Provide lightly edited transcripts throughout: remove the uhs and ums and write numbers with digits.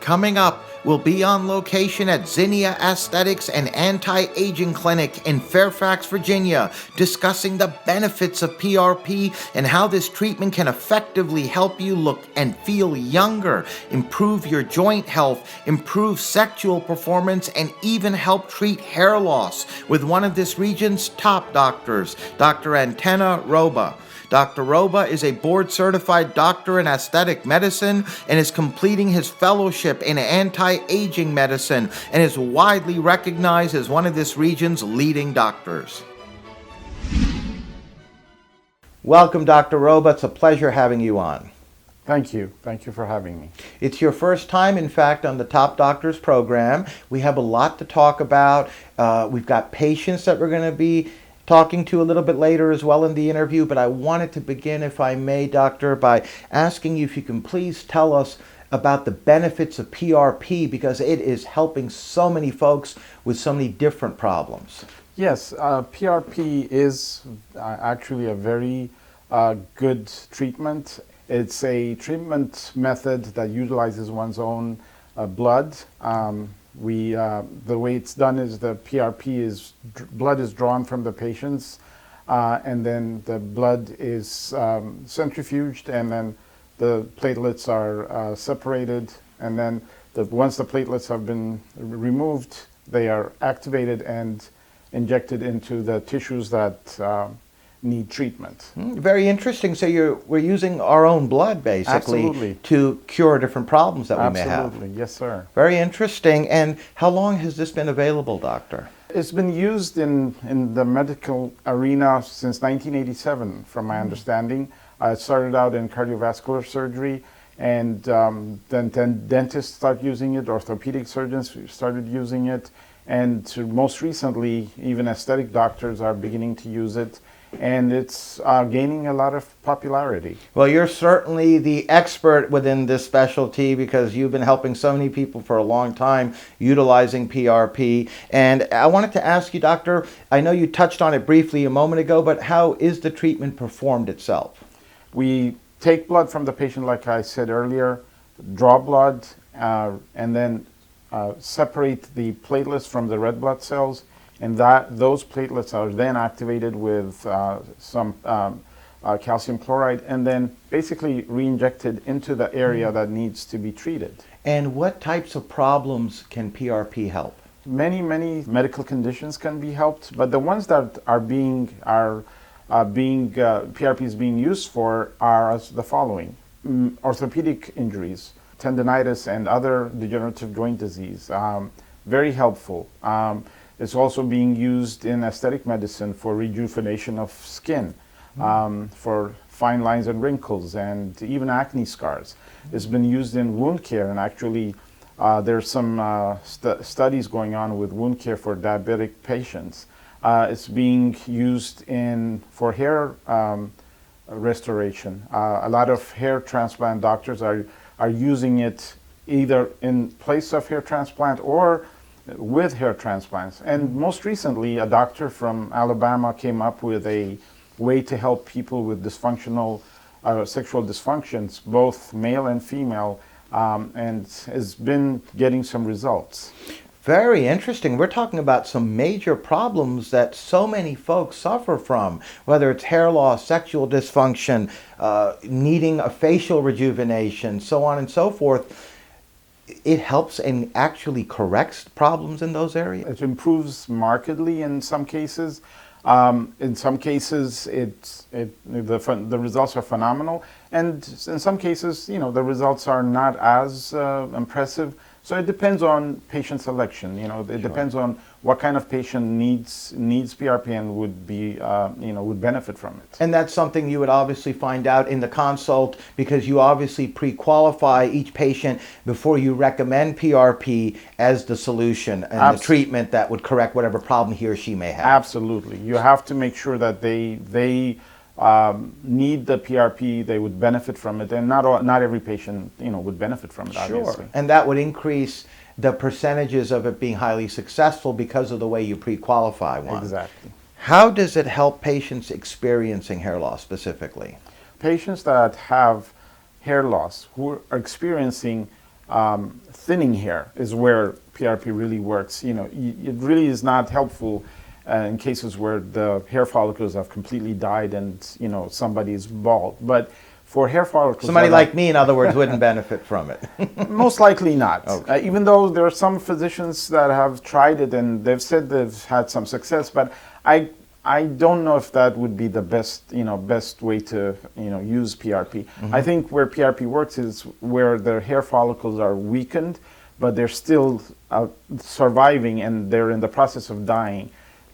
Coming up, we'll be on location at Zinnia Aesthetics and Anti-Aging Clinic in Fairfax, Virginia, discussing the benefits of PRP and how this treatment can effectively help you look and feel younger, improve your joint health, improve sexual performance, and even help treat hair loss with one of this region's top doctors, Dr. Roba. Dr. Roba is a board-certified doctor in aesthetic medicine and is completing his fellowship in anti-aging medicine and is widely recognized as one of this region's leading doctors. Welcome, Dr. Roba. It's a pleasure having you on. Thank you. Thank you for having me. It's your first time, in fact, on the Top Doctors program. We have a lot to talk about. We've got patients that we're going to be talking to a little bit later as well in the interview, but I wanted to begin, if I may, Doctor, by asking you if you can please tell us about the benefits of PRP, because it is helping so many folks with so many different problems. Yes, PRP is actually a very good treatment. It's a treatment method that utilizes one's own blood. The way it's done is the PRP is blood is drawn from the patients, and then the blood is centrifuged, and then the platelets are separated, and then once the platelets have been removed, they are activated and injected into the tissues that need treatment. Very interesting. So we're using our own blood, basically, Absolutely. to cure different problems that we may have. Absolutely, yes, sir. Very interesting. And how long has this been available, Doctor? It's been used in the medical arena since 1987, from my understanding. I started out in cardiovascular surgery, and then dentists started using it, orthopedic surgeons started using it, and most recently, even aesthetic doctors are beginning to use it. And it's gaining a lot of popularity. Well, you're certainly the expert within this specialty because you've been helping so many people for a long time utilizing PRP. And I wanted to ask you, Doctor, I know you touched on it briefly a moment ago, but how is the treatment performed itself? We take blood from the patient, like I said earlier, draw blood, and then separate the platelets from the red blood cells. And those platelets are then activated with some calcium chloride and then basically re-injected into the area that needs to be treated. And what types of problems can PRP help? Many medical conditions can be helped, but the ones that PRP is being used for are as the following: orthopedic injuries, tendinitis, and other degenerative joint disease. Very helpful. It's also being used in aesthetic medicine for rejuvenation of skin, for fine lines and wrinkles, and even acne scars. It's been used in wound care, and actually there's some studies going on with wound care for diabetic patients. It's being used for hair restoration. A lot of hair transplant doctors are using it either in place of hair transplant or with hair transplants. And most recently, a doctor from Alabama came up with a way to help people with dysfunctional sexual dysfunctions, both male and female, and has been getting some results. Very interesting. We're talking about some major problems that so many folks suffer from, whether it's hair loss, sexual dysfunction, needing a facial rejuvenation, so on and so forth. It helps and actually corrects problems in those areas? It improves markedly in some cases. In some cases, the results are phenomenal, and in some cases, the results are not as impressive. So it depends on patient selection. It depends on what kind of patient needs PRP and would benefit from it. And that's something you would obviously find out in the consult, because you obviously pre-qualify each patient before you recommend PRP as the solution and the treatment that would correct whatever problem he or she may have. Absolutely. You have to make sure that they need the PRP, they would benefit from it, and not every patient would benefit from it, obviously. Sure, and that would increase the percentages of it being highly successful because of the way you pre-qualify one. Exactly. How does it help patients experiencing hair loss specifically? Patients that have hair loss, who are experiencing thinning hair is where PRP really works. It really is not helpful in cases where the hair follicles have completely died and somebody is bald. But for hair follicles, somebody like me, in other words, wouldn't benefit from it. Most likely not. Okay. Even though there are some physicians that have tried it and they've said they've had some success, but I don't know if that would be the best way to use PRP. I think where PRP works is where the hair follicles are weakened, but they're still surviving and they're in the process of dying.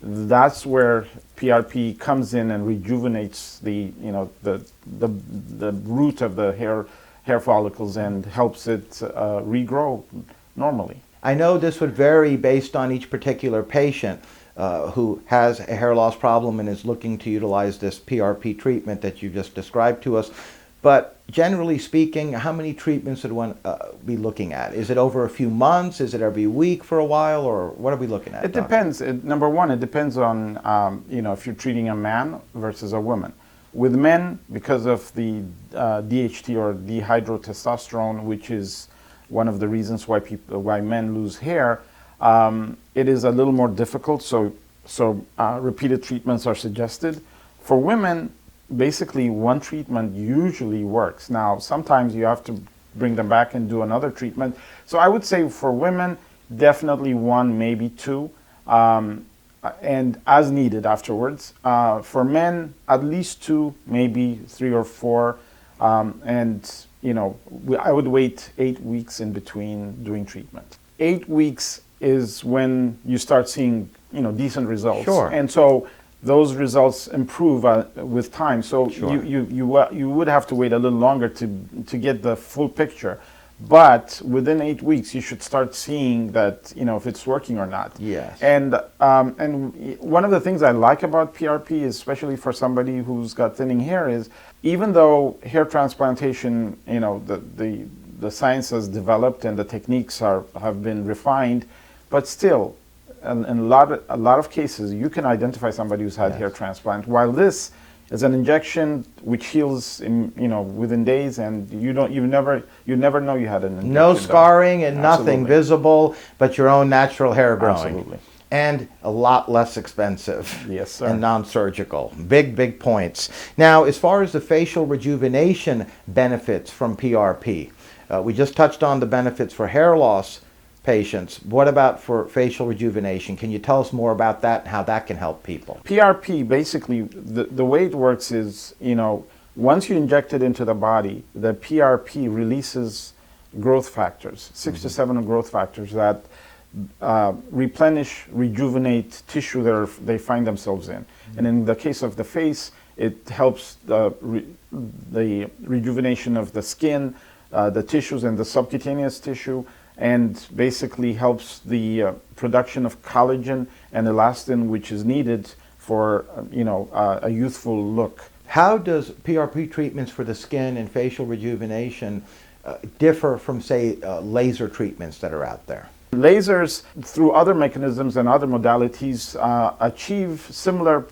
That's where PRP comes in and rejuvenates the root of the hair follicles and helps it regrow normally. I know this would vary based on each particular patient who has a hair loss problem and is looking to utilize this PRP treatment that you just described to us. But generally speaking, how many treatments would one be looking at? Is it over a few months? Is it every week for a while? Or what are we looking at? It depends. Number one, it depends on if you're treating a man versus a woman. With men, because of the DHT or dihydrotestosterone, which is one of the reasons why men lose hair, it is a little more difficult. So repeated treatments are suggested. For women, basically one treatment usually works. Now, sometimes you have to bring them back and do another treatment. So I would say for women, definitely one, maybe two, and as needed afterwards. For men, at least two, maybe 3 or 4, and I would wait 8 weeks in between doing treatment. 8 weeks is when you start seeing decent results. Sure. And so those results improve with time. So sure. you would have to wait a little longer to get the full picture. But within 8 weeks, you should start seeing that if it's working or not. Yes. And one of the things I like about PRP, especially for somebody who's got thinning hair, is even though hair transplantation, the science has developed and the techniques have been refined, but still, in a lot of cases, you can identify somebody who's had yes. hair transplant. While this is an injection which heals within days, and you never know you had an injection. No scarring and Absolutely. nothing visible, but your own natural hair growing. Absolutely. And a lot less expensive. Yes, sir. And non-surgical. Big points. Now, as far as the facial rejuvenation benefits from PRP, we just touched on the benefits for hair loss patients. What about for facial rejuvenation? Can you tell us more about that and how that can help people? PRP, basically, the way it works is, once you inject it into the body, the PRP releases growth factors, 6 to 7 growth factors that replenish, rejuvenate tissue that they find themselves in. And in the case of the face, it helps the rejuvenation of the skin, the tissues and the subcutaneous tissue, and basically helps the production of collagen and elastin, which is needed for a youthful look. How does PRP treatments for the skin and facial rejuvenation differ from, say, laser treatments that are out there? Lasers, through other mechanisms and other modalities, achieve similar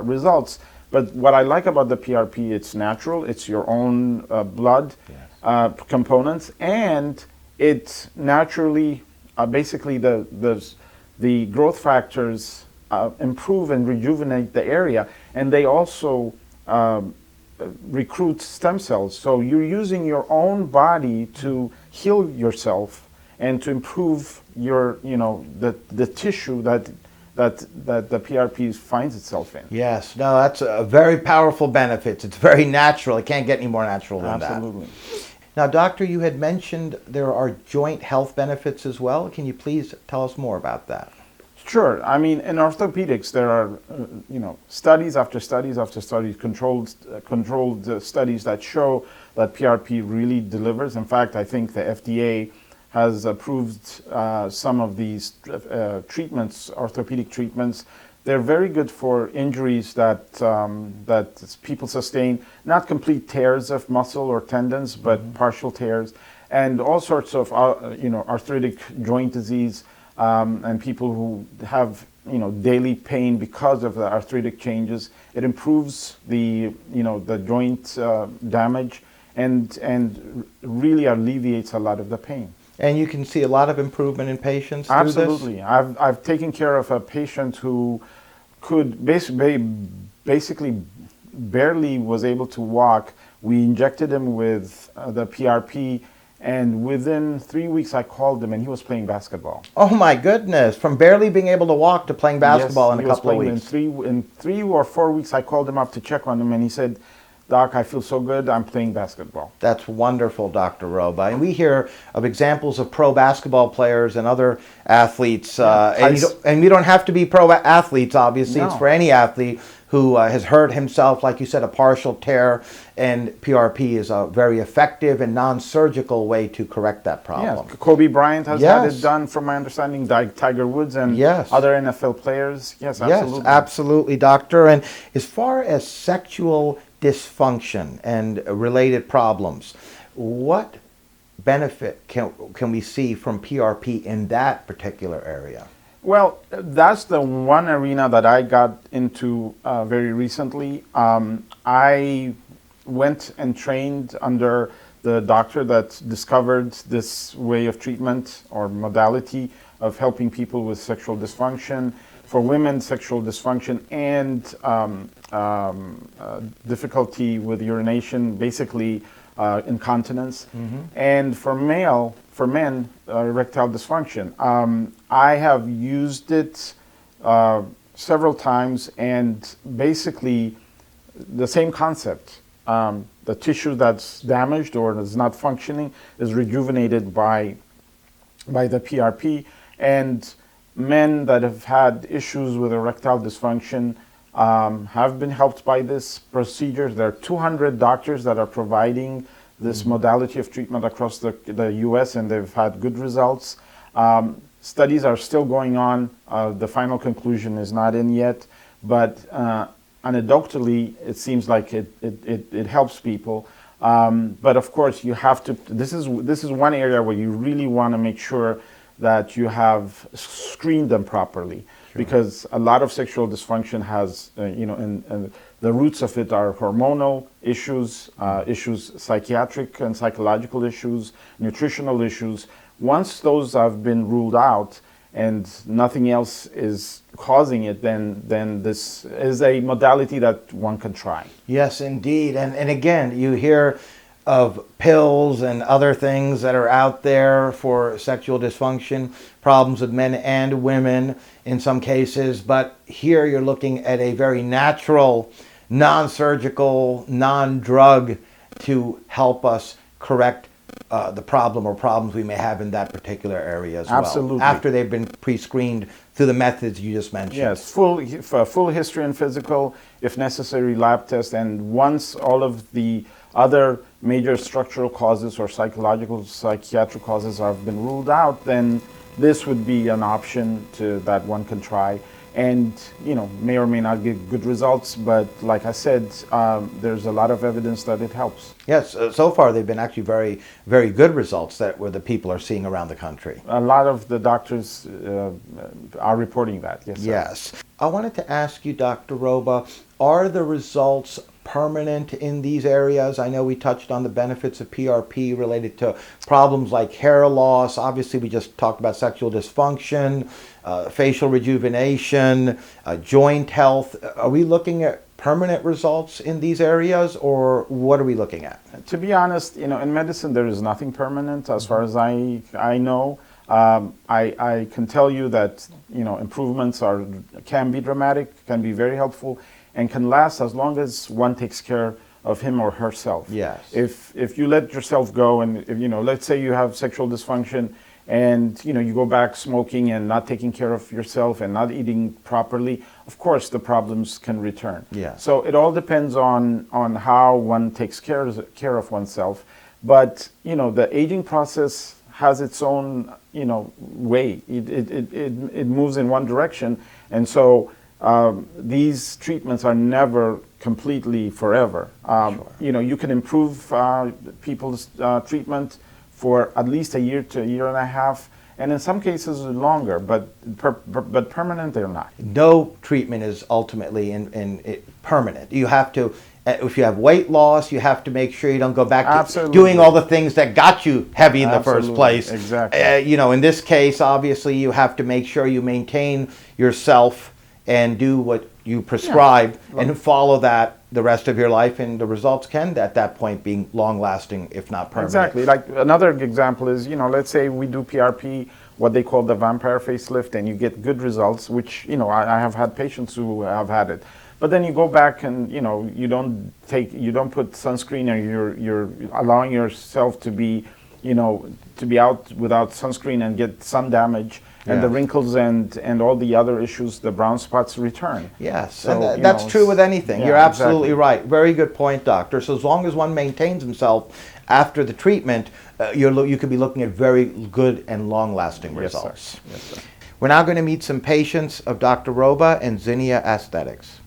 results. But what I like about the PRP, it's natural, it's your own blood yes. Components, and it naturally, basically the growth factors improve and rejuvenate the area, and they also recruit stem cells. So you're using your own body to heal yourself and to improve your, the tissue that the PRP finds itself in. Yes, no, that's a very powerful benefit. It's very natural. It can't get any more natural than Absolutely. that. Now, doctor, you had mentioned there are joint health benefits as well. Can you please tell us more about that? Sure. I mean, in orthopedics, there are, studies after studies after studies, controlled studies that show that PRP really delivers. In fact, I think the FDA has approved some of these treatments, orthopedic treatments. They're very good for injuries that people sustain, not complete tears of muscle or tendons, but partial tears, and all sorts of arthritic joint disease, and people who have daily pain because of the arthritic changes. It improves the joint damage and really alleviates a lot of the pain. And you can see a lot of improvement in patients through this? Absolutely. I've taken care of a patient who could basically barely was able to walk. We injected him with the PRP, and within 3 weeks I called him and he was playing basketball. Oh my goodness, from barely being able to walk to playing basketball Yes, in a couple of weeks. In 3 or 4 weeks I called him up to check on him and he said, "Doc, I feel so good, I'm playing basketball." That's wonderful, Dr. Roba. And we hear of examples of pro basketball players and other athletes, and you don't have to be pro athletes, obviously. No. It's for any athlete who has hurt himself, like you said, a partial tear, and PRP is a very effective and non-surgical way to correct that problem. Yes, Kobe Bryant has Yes. had it done, from my understanding, Tiger Woods and Yes. other NFL players. Yes, absolutely. Yes, absolutely, doctor. And as far as sexual dysfunction and related problems, what benefit can we see from PRP in that particular area? Well, that's the one arena that I got into very recently. I went and trained under the doctor that discovered this way of treatment or modality of helping people with sexual dysfunction. For women, sexual dysfunction and difficulty with urination, basically incontinence. And for men, erectile dysfunction. I have used it several times, and basically the same concept. The tissue that's damaged or is not functioning is rejuvenated by the PRP, and men that have had issues with erectile dysfunction have been helped by this procedure. There are 200 doctors that are providing this modality of treatment across the U.S., and they've had good results. Studies are still going on. The final conclusion is not in yet, but anecdotally, it seems like it helps people. But of course, you have to. This is one area where you really want to make sure that you have screened them properly, because a lot of sexual dysfunction has, and the roots of it are hormonal issues, psychiatric and psychological issues, nutritional issues. Once those have been ruled out and nothing else is causing it, then this is a modality that one can try. Yes, indeed. And again, you hear of pills and other things that are out there for sexual dysfunction, problems with men and women in some cases, but here you're looking at a very natural, non-surgical, non-drug to help us correct the problem or problems we may have in that particular area as well. Absolutely. After they've been pre-screened through the methods you just mentioned. Yes, full history and physical, if necessary, lab test, and once all of the other major structural causes or psychological, psychiatric causes have been ruled out, then this would be an option that one can try. And may or may not give good results, but like I said, there's a lot of evidence that it helps. Yes, so far they've been actually very, very good results where the people are seeing around the country. A lot of the doctors are reporting that, yes. Yes. I wanted to ask you, Dr. Roba, are the results permanent in these areas? I know we touched on the benefits of PRP related to problems like hair loss. Obviously, we just talked about sexual dysfunction, facial rejuvenation, joint health. Are we looking at permanent results in these areas, or what are we looking at? To be honest, in medicine there is nothing permanent as far as I know. I can tell you that improvements can be dramatic, can be very helpful, and can last as long as one takes care of him or herself. Yes. If you let yourself go, and let's say you have sexual dysfunction, and you go back smoking and not taking care of yourself and not eating properly, of course the problems can return. Yeah. So it all depends on how one takes care of oneself. But the aging process has its own way. It moves in one direction, and so these treatments are never completely forever. You can improve people's treatment for at least a year to a year and a half, and in some cases longer, but permanent they're not. No treatment is ultimately permanent. You have to, if you have weight loss, you have to make sure you don't go back to Absolutely. doing all the things that got you heavy in the first place. Exactly. You know, in this case, obviously, you have to make sure you maintain yourself and do what you prescribe and follow that the rest of your life, and the results can at that point be long lasting, if not permanent. Exactly. Like another example is, you know, let's say we do PRP, what they call the vampire facelift, and you get good results, which, you know, I have had patients who have had it. But then you go back and, you know, you don't put sunscreen, or you're allowing yourself to be, you know, to be out without sunscreen and get sun damage. And the wrinkles and all the other issues, the brown spots return. Yes, so, and that's true with anything. Yeah, You're absolutely exactly. right. Very good point, doctor. So as long as one maintains himself after the treatment, you could be looking at very good and long-lasting results. Sir. Yes, sir. We're now going to meet some patients of Dr. Roba and Zinnia Aesthetics.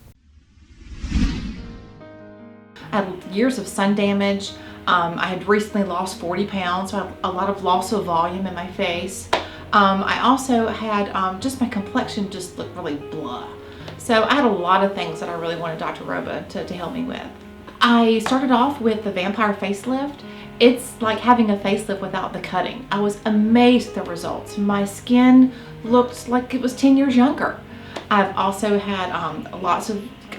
I had years of sun damage. I had recently lost 40 pounds, so I had a lot of loss of volume in my face. I also had just my complexion just looked really blah. So I had a lot of things that I really wanted Dr. Roba to help me with. I started off with the vampire facelift. It's like having a facelift without the cutting. I was amazed at the results. My skin looked like it was 10 years younger. I've also had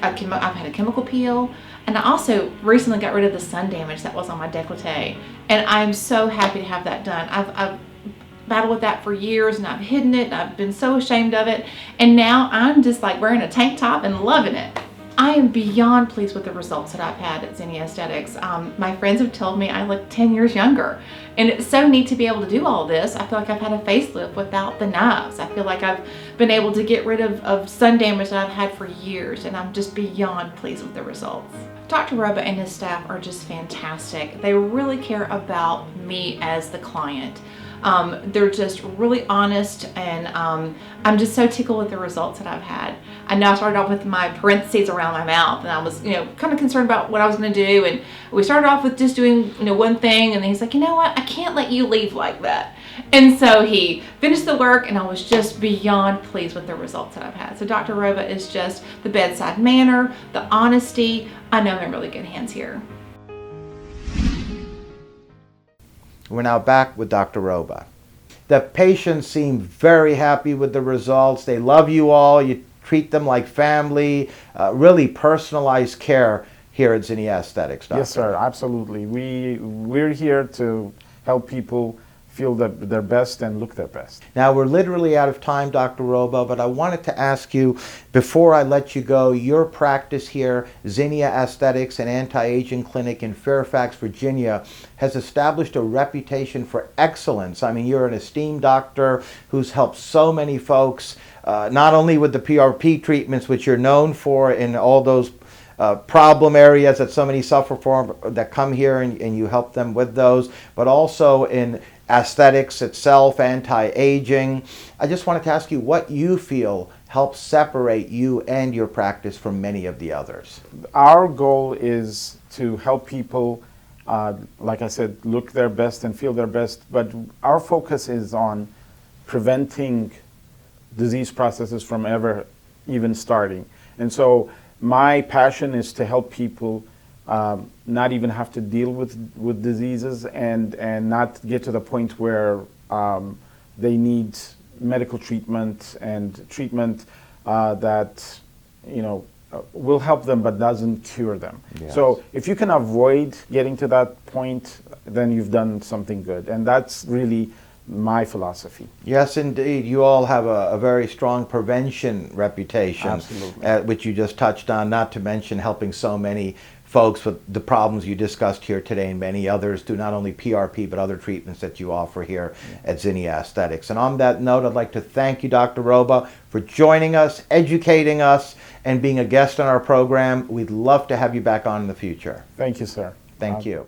I've had a chemical peel, and I also recently got rid of the sun damage that was on my décolleté. And I'm so happy to have that done. I've battled with that for years, and I've hidden it, and I've been so ashamed of it, and now I'm just like wearing a tank top and loving it. I am beyond pleased with the results that I've had at Zinnia Aesthetics. My friends have told me I look 10 years younger, and it's so neat to be able to do all this. I feel like I've had a facelift without the knives. I feel like I've been able to get rid of sun damage that I've had for years, and I'm just beyond pleased with the results. Dr. Roba and his staff are just fantastic. They really care about me as the client. They're just really honest, and I'm just so tickled with the results that I've had. I know I started off with my parentheses around my mouth, and I was, you know, kind of concerned about what I was going to do, and we started off with just doing, you know, one thing, and then he's like, you know what, I can't let you leave like that. And so he finished the work, and I was just beyond pleased with the results that I've had. So Dr. Roba is just the bedside manner, the honesty. I know I'm in really good hands here. We're now back with Dr. Roba. The patients seem very happy with the results. They love you all. You treat them like family. Really personalized care here at Zinnia Aesthetics, doctor. Yes, sir. Absolutely. We're here to help people feel their best and look their best. Now, we're literally out of time, Dr. Roba, but I wanted to ask you, before I let you go, your practice here, Zinnia Aesthetics and Anti-Aging Clinic in Fairfax, Virginia, has established a reputation for excellence. I mean, you're an esteemed doctor who's helped so many folks, not only with the PRP treatments, which you're known for in all those problem areas that so many suffer from, that come here and you help them with those, but also in aesthetics itself, anti-aging. I just wanted to ask you what you feel helps separate you and your practice from many of the others. Our goal is to help people, like I said, look their best and feel their best, but our focus is on preventing disease processes from ever even starting. And so my passion is to help people not even have to deal with diseases and not get to the point where they need medical treatment and treatment that, you know, will help them but doesn't cure them. Yes. So if you can avoid getting to that point, then you've done something good. And that's really my philosophy. Yes, indeed. You all have a very strong prevention reputation, absolutely, which you just touched on, not to mention helping so many folks with the problems you discussed here today and many others through not only PRP but other treatments that you offer here at Zinnia Aesthetics. And on that note, I'd like to thank you, Dr. Roba, for joining us, educating us, and being a guest on our program. We'd love to have you back on in the future. Thank you, sir. Thank you.